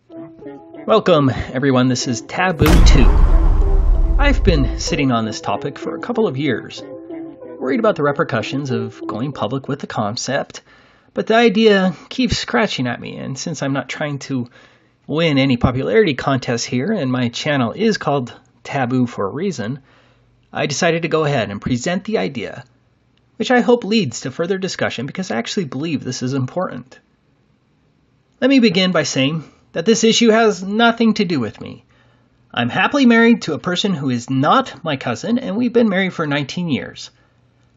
Welcome, everyone. This is Taboo 2. I've been sitting on this topic for a couple of years, worried about the repercussions of going public with the concept, but the idea keeps scratching at me, and since I'm not trying to win any popularity contests here, and my channel is called Taboo for a reason, I decided to go ahead and present the idea, which I hope leads to further discussion because I actually believe this is important. Let me begin by saying that this issue has nothing to do with me. I'm happily married to a person who is not my cousin, and we've been married for 19 years.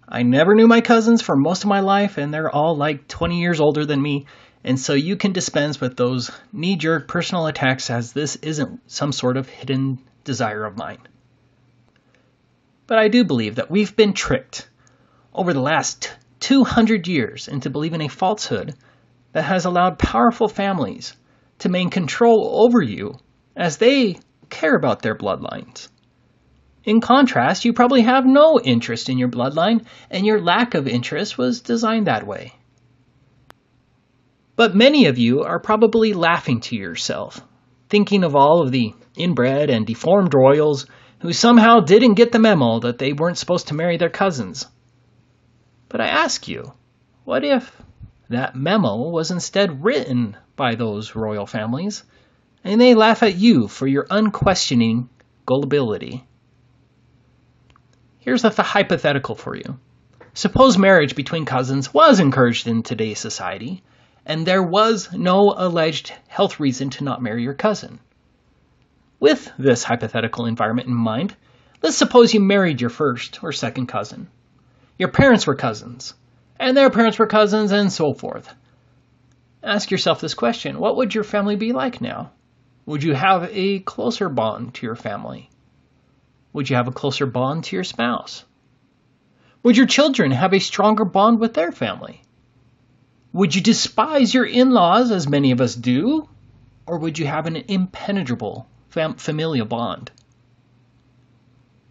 I never knew my cousins for most of my life, and they're all like 20 years older than me, and so you can dispense with those knee-jerk personal attacks as this isn't some sort of hidden desire of mine. But I do believe that we've been tricked over the last 200 years into believing a falsehood that has allowed powerful families to maintain control over you as they care about their bloodlines. In contrast, you probably have no interest in your bloodline, and your lack of interest was designed that way. But many of you are probably laughing to yourself, thinking of all of the inbred and deformed royals who somehow didn't get the memo that they weren't supposed to marry their cousins. But I ask you, what if that memo was instead written by those royal families, and they laugh at you for your unquestioning gullibility? Here's a hypothetical for you. Suppose marriage between cousins was encouraged in today's society, and there was no alleged health reason to not marry your cousin. With this hypothetical environment in mind, let's suppose you married your first or second cousin. Your parents were cousins, and their parents were cousins, and so forth. Ask yourself this question: what would your family be like now? Would you have a closer bond to your family? Would you have a closer bond to your spouse? Would your children have a stronger bond with their family? Would you despise your in-laws, as many of us do? Or would you have an impenetrable familial bond?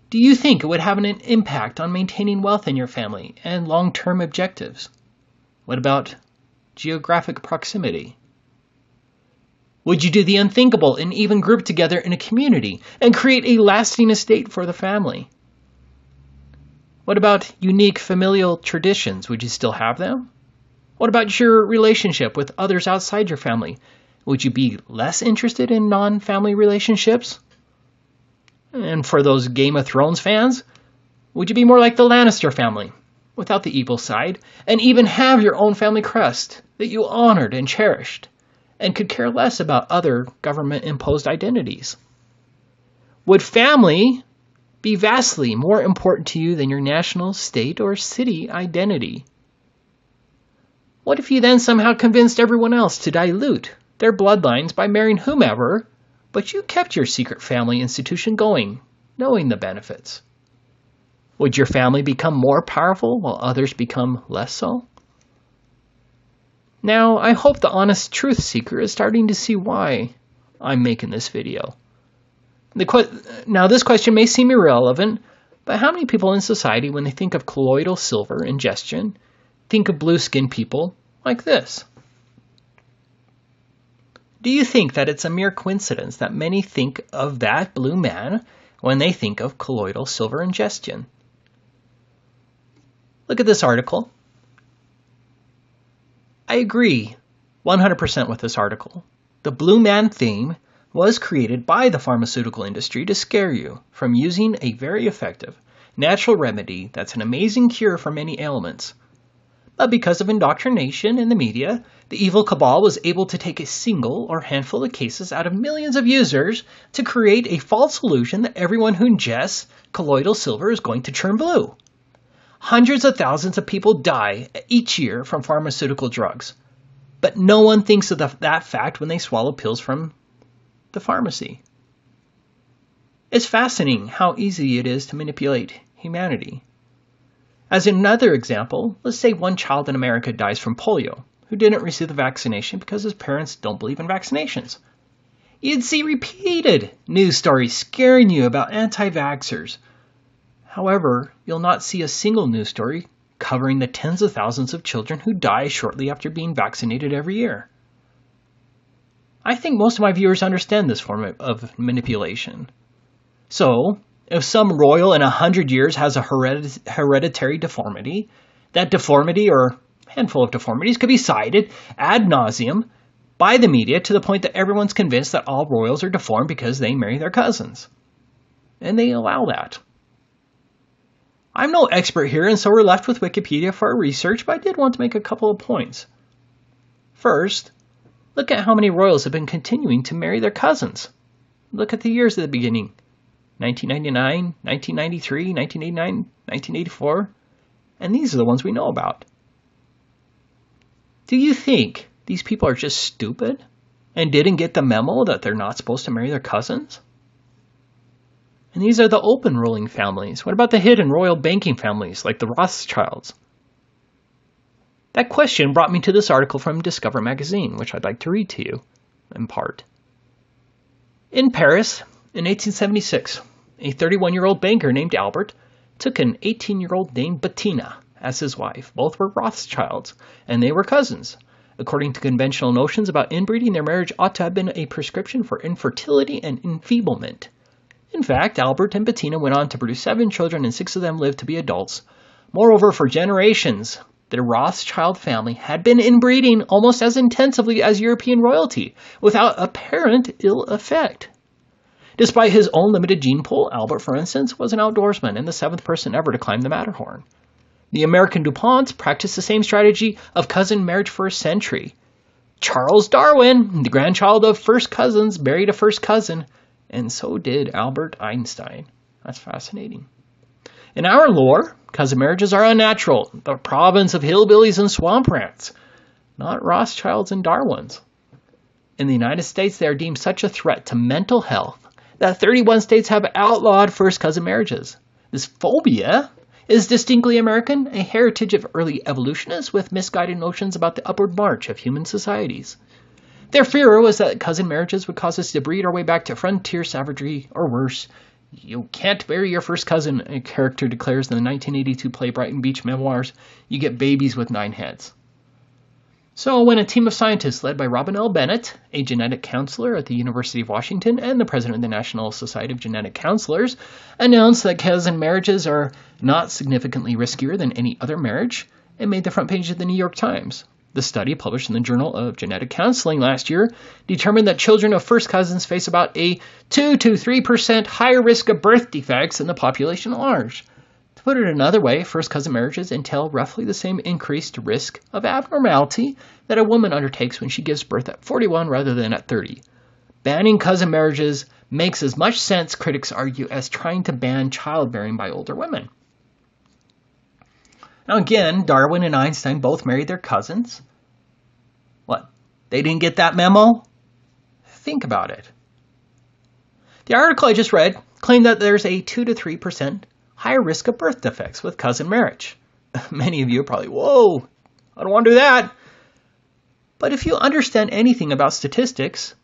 Do you think it would have an impact on maintaining wealth in your family and long-term objectives? What about geographic proximity? Would you do the unthinkable and even group together in a community and create a lasting estate for the family? What about unique familial traditions? Would you still have them? What about your relationship with others outside your family? Would you be less interested in non-family relationships? And for those Game of Thrones fans, would you be more like the Lannister family, without the evil side, and even have your own family crest that you honored and cherished, and could care less about other government-imposed identities? Would family be vastly more important to you than your national, state, or city identity? What if you then somehow convinced everyone else to dilute their bloodlines by marrying whomever, but you kept your secret family institution going, knowing the benefits? Would your family become more powerful while others become less so? Now, I hope the honest truth seeker is starting to see why I'm making this video. Now, this question may seem irrelevant, but how many people in society, when they think of colloidal silver ingestion, think of blue-skinned people like this? Do you think that it's a mere coincidence that many think of that blue man when they think of colloidal silver ingestion? Look at this article. I agree 100% with this article. The blue man theme was created by the pharmaceutical industry to scare you from using a very effective natural remedy that's an amazing cure for many ailments. But because of indoctrination in the media, the evil cabal was able to take a single or handful of cases out of millions of users to create a false illusion that everyone who ingests colloidal silver is going to turn blue. Hundreds of thousands of people die each year from pharmaceutical drugs, but no one thinks of that fact when they swallow pills from the pharmacy. It's fascinating how easy it is to manipulate humanity. As another example, let's say one child in America dies from polio who didn't receive the vaccination because his parents don't believe in vaccinations. You'd see repeated news stories scaring you about anti-vaxxers. However, you'll not see a single news story covering the tens of thousands of children who die shortly after being vaccinated every year. I think most of my viewers understand this form of manipulation. So, if some royal in 100 years has a hereditary deformity, that deformity or handful of deformities could be cited ad nauseum by the media to the point that everyone's convinced that all royals are deformed because they marry their cousins. And they allow that. I'm no expert here, and so we're left with Wikipedia for our research, but I did want to make a couple of points. First, look at how many royals have been continuing to marry their cousins. Look at the years at the beginning. 1999, 1993, 1989, 1984. And these are the ones we know about. Do you think these people are just stupid and didn't get the memo that they're not supposed to marry their cousins? And these are the open ruling families. What about the hidden royal banking families like the Rothschilds? That question brought me to this article from Discover magazine, which I'd like to read to you in part. In Paris, in 1876, a 31-year-old banker named Albert took an 18-year-old named Bettina as his wife. Both were Rothschilds, and they were cousins. According to conventional notions about inbreeding, their marriage ought to have been a prescription for infertility and enfeeblement. In fact, Albert and Bettina went on to produce 7 children, and 6 of them lived to be adults. Moreover, for generations, the Rothschild family had been inbreeding almost as intensively as European royalty, without apparent ill effect. Despite his own limited gene pool, Albert, for instance, was an outdoorsman and the 7th person ever to climb the Matterhorn. The American DuPonts practiced the same strategy of cousin marriage for a century. Charles Darwin, the grandchild of first cousins, married a first cousin, and so did Albert Einstein. That's fascinating. In our lore, cousin marriages are unnatural, the province of hillbillies and swamp rats, not Rothschilds and Darwins. In the United States, they are deemed such a threat to mental health that 31 states have outlawed first cousin marriages. This phobia is distinctly American, a heritage of early evolutionists with misguided notions about the upward march of human societies. Their fear was that cousin marriages would cause us to breed our way back to frontier savagery, or worse. You can't marry your first cousin, a character declares in the 1982 play Brighton Beach Memoirs. You get babies with 9 heads. So when a team of scientists led by Robin L. Bennett, a genetic counselor at the University of Washington and the president of the National Society of Genetic Counselors, announced that cousin marriages are not significantly riskier than any other marriage, it made the front page of the New York Times. The study, published in the Journal of Genetic Counseling last year, determined that children of first cousins face about a 2 to 3% higher risk of birth defects than the population at large. To put it another way, first cousin marriages entail roughly the same increased risk of abnormality that a woman undertakes when she gives birth at 41 rather than at 30. Banning cousin marriages makes as much sense, critics argue, as trying to ban childbearing by older women. Now again, Darwin and Einstein both married their cousins. What? They didn't get that memo? Think about it. The article I just read claimed that there's a 2 to 3% higher risk of birth defects with cousin marriage. Many of you are probably, whoa, I don't want to do that. But if you understand anything about statistics,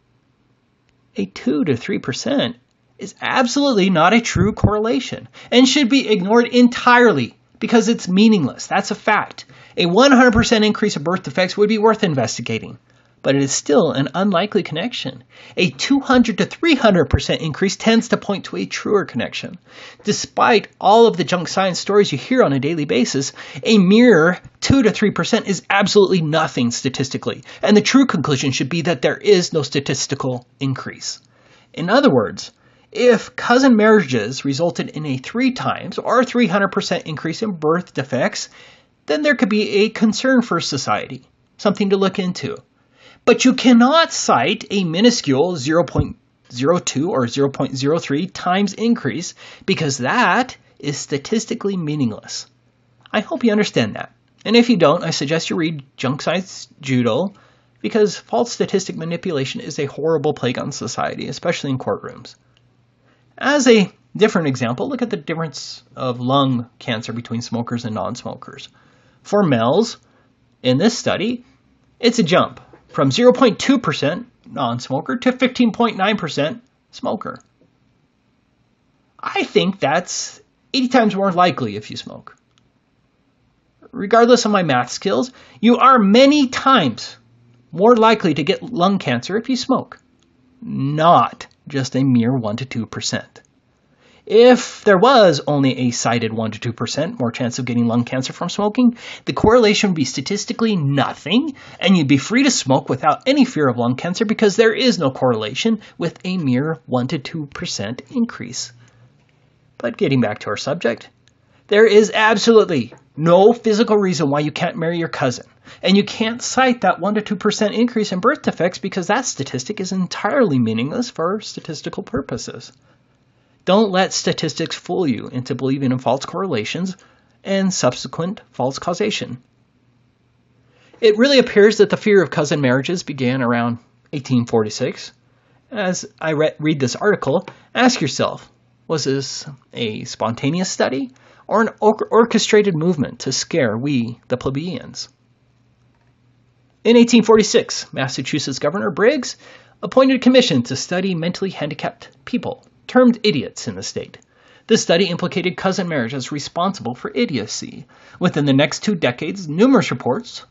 a 2 to 3% is absolutely not a true correlation and should be ignored entirely because it's meaningless. That's a fact. A 100% increase of birth defects would be worth investigating, but it is still an unlikely connection. A 200 to 300% increase tends to point to a truer connection. Despite all of the junk science stories you hear on a daily basis, a mere 2 to 3% is absolutely nothing statistically, and the true conclusion should be that there is no statistical increase. In other words, if cousin marriages resulted in a 3 times or 300% increase in birth defects, then there could be a concern for society, something to look into. But you cannot cite a minuscule 0.02 or 0.03 times increase because that is statistically meaningless. I hope you understand that. And if you don't, I suggest you read Junk Science Judo because false statistic manipulation is a horrible plague on society, especially in courtrooms. As a different example, look at the difference of lung cancer between smokers and non-smokers. For males, in this study, it's a jump from 0.2% non-smoker to 15.9% smoker. I think that's 80 times more likely if you smoke. Regardless of my math skills, you are many times more likely to get lung cancer if you smoke. Not just a mere 1 to 2%. If there was only a cited 1 to 2% more chance of getting lung cancer from smoking, the correlation would be statistically nothing, and you'd be free to smoke without any fear of lung cancer because there is no correlation with a mere 1 to 2% increase. But getting back to our subject, there is absolutely no physical reason why you can't marry your cousin. And you can't cite that 1 to 2% increase in birth defects because that statistic is entirely meaningless for statistical purposes. Don't let statistics fool you into believing in false correlations and subsequent false causation. It really appears that the fear of cousin marriages began around 1846. As I read this article, ask yourself, was this a spontaneous study or an orchestrated movement to scare we, the plebeians? In 1846, Massachusetts Governor Briggs appointed a commission to study mentally handicapped people, termed idiots in the state. This study implicated cousin marriage as responsible for idiocy. Within the next 2 decades, numerous reports,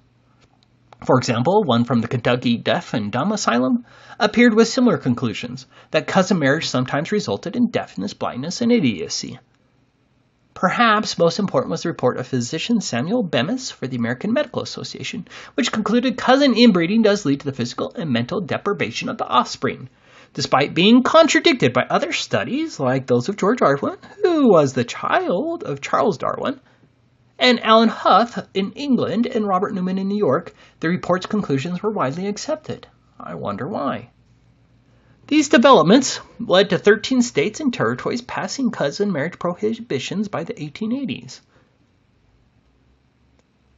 for example, one from the Kentucky Deaf and Dumb Asylum, appeared with similar conclusions, that cousin marriage sometimes resulted in deafness, blindness, and idiocy. Perhaps most important was the report of physician Samuel Bemis for the American Medical Association, which concluded cousin inbreeding does lead to the physical and mental deprivation of the offspring, despite being contradicted by other studies like those of George Darwin, who was the child of Charles Darwin, and Alan Huth in England and Robert Newman in New York. The report's conclusions were widely accepted. I wonder why. These developments led to 13 states and territories passing cousin marriage prohibitions by the 1880s.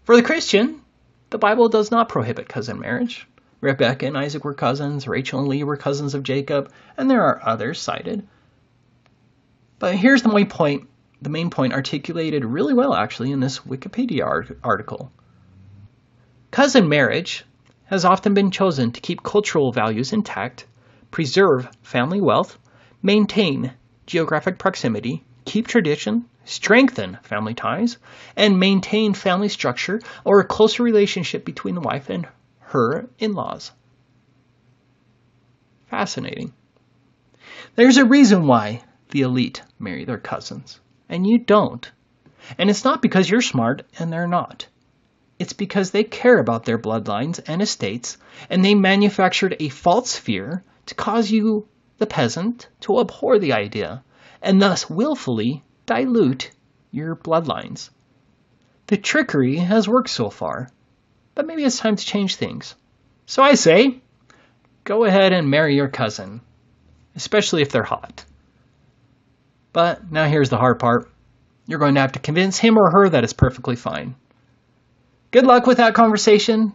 For the Christian, the Bible does not prohibit cousin marriage. Rebecca and Isaac were cousins, Rachel and Leah were cousins of Jacob, and there are others cited. But here's the main point articulated really well actually in this Wikipedia article. Cousin marriage has often been chosen to keep cultural values intact, preserve family wealth, maintain geographic proximity, keep tradition, strengthen family ties, and maintain family structure or a closer relationship between the wife and her in-laws. Fascinating. There's a reason why the elite marry their cousins, and you don't. And it's not because you're smart and they're not. It's because they care about their bloodlines and estates, and they manufactured a false fear to cause you, the peasant, to abhor the idea, and thus willfully dilute your bloodlines. The trickery has worked so far, but maybe it's time to change things. So I say, go ahead and marry your cousin, especially if they're hot. But now here's the hard part. You're going to have to convince him or her that it's perfectly fine. Good luck with that conversation,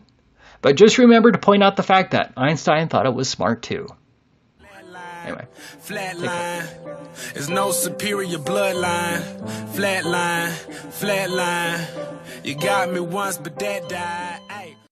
but just remember to point out the fact that Einstein thought it was smart too. Anyway. Flatline. There's no superior bloodline. Flatline. You got me once, but that died.